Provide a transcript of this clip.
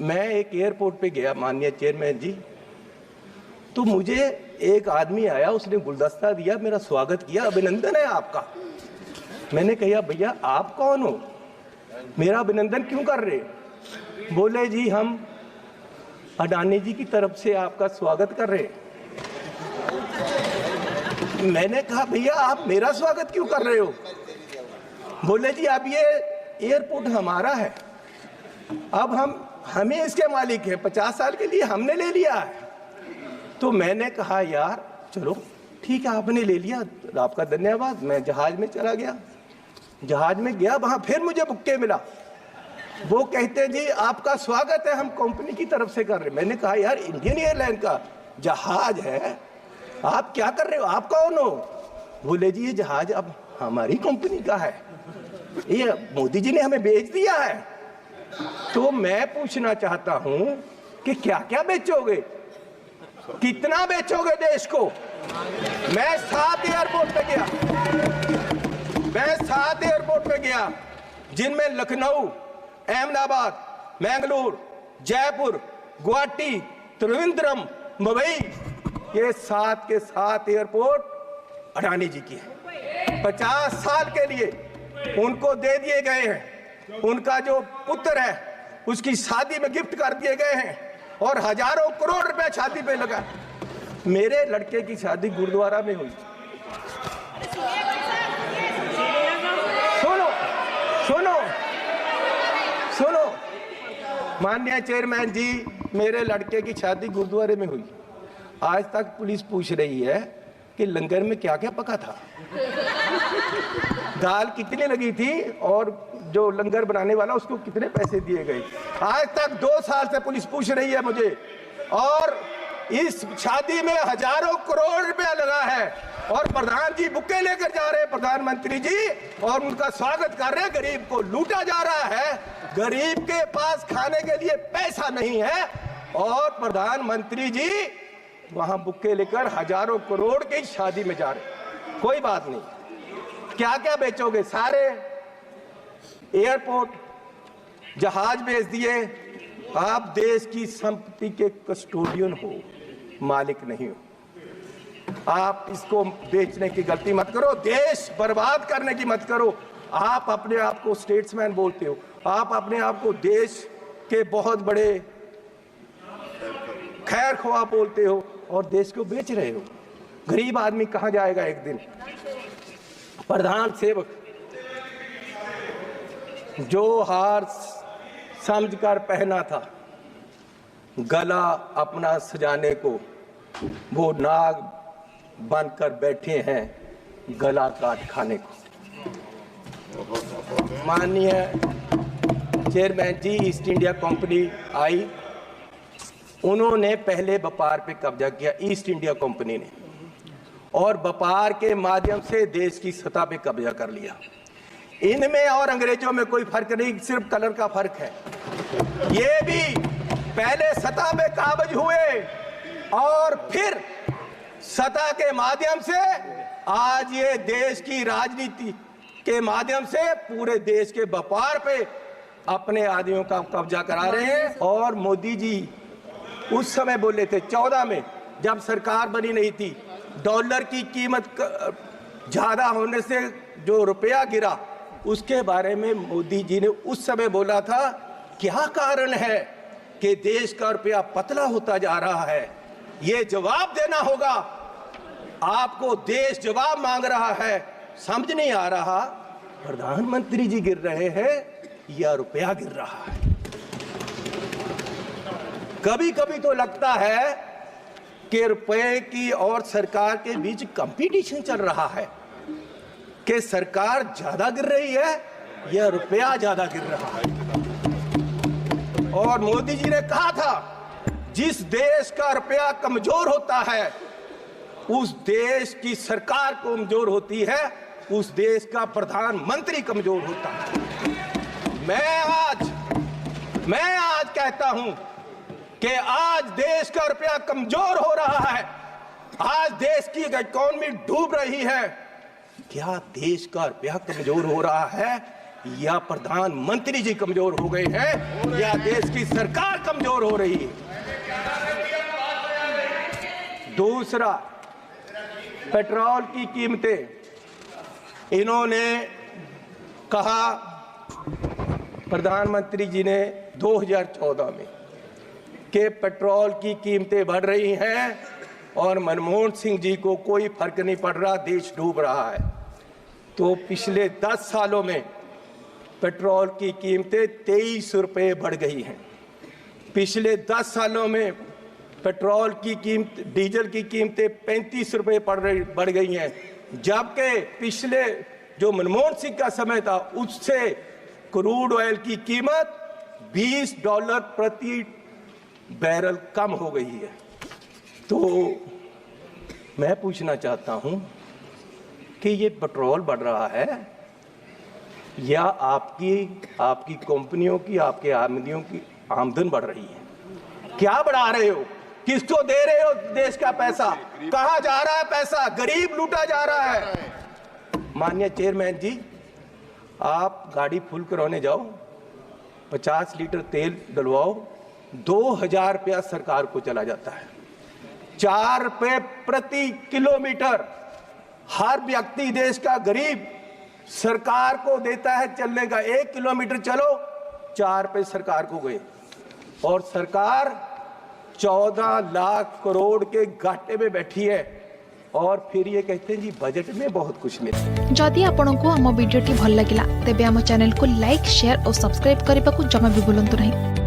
मैं एक एयरपोर्ट पे गया माननीय चेयरमैन जी, तो मुझे एक आदमी आया, उसने गुलदस्ता दिया, मेरा स्वागत किया, अभिनंदन है आपका। मैंने कहा भैया आप कौन हो, मेरा अभिनंदन क्यों कर रहे? बोले जी हम अडानी जी की तरफ से आपका स्वागत कर रहे। मैंने कहा भैया आप मेरा स्वागत क्यों कर रहे हो? बोले जी अब ये एयरपोर्ट हमारा है, अब हमें इसके मालिक हैं, 50 साल के लिए हमने ले लिया है। तो मैंने कहा यार चलो ठीक है, आपने ले लिया, आपका धन्यवाद। मैं जहाज में चला गया, जहाज में गया, वहां फिर मुझे बुक्के मिला। वो कहते जी आपका स्वागत है, हम कंपनी की तरफ से कर रहे। मैंने कहा यार इंडियन एयरलाइन का जहाज है, आप क्या कर रहे हो, आप कौन हो? बोले जी ये जहाज अब हमारी कंपनी का है, ये मोदी जी ने हमें बेच दिया है। तो मैं पूछना चाहता हूं कि क्या क्या बेचोगे, कितना बेचोगे देश को? मैं 7 एयरपोर्ट पे गया, मैं 7 एयरपोर्ट पे गया, जिनमें लखनऊ, अहमदाबाद, मैंगलोर, जयपुर, गुवाहाटी, त्रिवेंद्रम, मुंबई, ये 7 के 7 एयरपोर्ट अडानी जी की है। 50 साल के लिए उनको दे दिए गए हैं, उनका जो पुत्र है उसकी शादी में गिफ्ट कर दिए गए हैं, और हजारों करोड़ रुपए शादी पे लगा। मेरे लड़के की शादी गुरुद्वारा में हुई। सुनो सुनो सुनो माननीय चेयरमैन जी, मेरे लड़के की शादी गुरुद्वारे में हुई। आज तक पुलिस पूछ रही है कि लंगर में क्या क्या पका था, दाल कितनी लगी थी, और जो लंगर बनाने वाला उसको कितने पैसे दिए गए। आज तक 2 साल से पुलिस पूछ रही है मुझे, और इस शादी में हजारों करोड़ रुपया लगा है, और प्रधान जी बुक्के लेकर जा रहे हैं, प्रधानमंत्री जी, और उनका स्वागत कर रहे हैं। गरीब को लूटा जा रहा है, गरीब के पास खाने के लिए पैसा नहीं है, और प्रधानमंत्री जी वहां बुक्के लेकर हजारों करोड़ की शादी में जा रहे। कोई बात नहीं, क्या क्या बेचोगे? सारे एयरपोर्ट, जहाज बेच दिए। आप देश की संपत्ति के कस्टोडियन हो, मालिक नहीं हो। आप इसको बेचने की गलती मत करो, देश बर्बाद करने की मत करो। आप अपने आप को स्टेट्समैन बोलते हो, आप अपने आप को देश के बहुत बड़े खैर ख्वाह बोलते हो, और देश को बेच रहे हो। गरीब आदमी कहां जाएगा एक दिन? प्रधान सेवक जो हार समझकर पहना था गला अपना सजाने को, वो नाग बनकर बैठे हैं गला काट खाने को। माननीय चेयरमैन जी, ईस्ट इंडिया कंपनी आई, उन्होंने पहले व्यापार पे कब्जा किया, ईस्ट इंडिया कंपनी ने, और व्यापार के माध्यम से देश की सतह पे कब्जा कर लिया। इनमें और अंग्रेजों में कोई फर्क नहीं, सिर्फ कलर का फर्क है। ये भी पहले सतह पे काबज हुए, और फिर सतह के माध्यम से आज ये देश की राजनीति के माध्यम से पूरे देश के व्यापार पे अपने आदमियों का कब्जा करा रहे हैं। और मोदी जी उस समय बोले थे 14 में, जब सरकार बनी नहीं थी, डॉलर की कीमत ज्यादा होने से जो रुपया गिरा, उसके बारे में मोदी जी ने उस समय बोला था क्या कारण है कि देश का रुपया पतला होता जा रहा है, ये जवाब देना होगा आपको। देश जवाब मांग रहा है, समझ नहीं आ रहा प्रधानमंत्री जी गिर रहे हैं या रुपया गिर रहा है। कभी कभी तो लगता है कि रुपए की और सरकार के बीच कंपटीशन चल रहा है, कि सरकार ज्यादा गिर रही है या रुपया ज्यादा गिर रहा है। और मोदी जी ने कहा था जिस देश का रुपया कमजोर होता है उस देश की सरकार कमजोर होती है, उस देश का प्रधानमंत्री कमजोर होता है। मैं आज कहता हूं कि आज देश का रुपया कमजोर हो रहा है, आज देश की इकोनॉमी डूब रही है। क्या देश का रुपया कमजोर हो रहा है या प्रधानमंत्री जी कमजोर हो गए हैं या देश की सरकार कमजोर हो रही है। दूसरा, पेट्रोल की कीमतें, इन्होंने कहा, प्रधानमंत्री जी ने 2014 में कि पेट्रोल की कीमतें बढ़ रही हैं और मनमोहन सिंह जी को कोई फर्क नहीं पड़ रहा, देश डूब रहा है। तो पिछले 10 सालों में पेट्रोल की कीमतें 23 रुपये बढ़ गई हैं। पिछले 10 सालों में पेट्रोल की कीमत, डीजल की कीमतें 35 रुपये बढ़ गई हैं, जबकि पिछले जो मनमोहन सिंह का समय था उससे क्रूड ऑयल की कीमत $20 प्रति बैरल कम हो गई है। तो मैं पूछना चाहता हूं कि ये पेट्रोल बढ़ रहा है या आपकी कंपनियों की, आपके आमदनियों की आमदन बढ़ रही है? क्या बढ़ा रहे हो? किसको दे रहे हो देश का पैसा? कहां जा रहा है पैसा? गरीब लूटा जा रहा है। माननीय चेयरमैन जी, आप गाड़ी फुल कराने जाओ, 50 लीटर तेल डलवाओ, 2000 रुपया सरकार को चला जाता है। 4 रुपये प्रति किलोमीटर हर व्यक्ति, देश का गरीब, सरकार को देता है चलने का। 1 किलोमीटर चलो 4 रुपये सरकार को गए, और सरकार 14 लाख करोड़ के घाटे में बैठी है, और फिर ये कहते हैं जी बजट में बहुत कुछ मिला। जदि आपंक आम भिडी भल लगा तेब आम चैनल को लाइक, शेयर और सब्सक्राइब करने को जमा भी भूलु नहीं।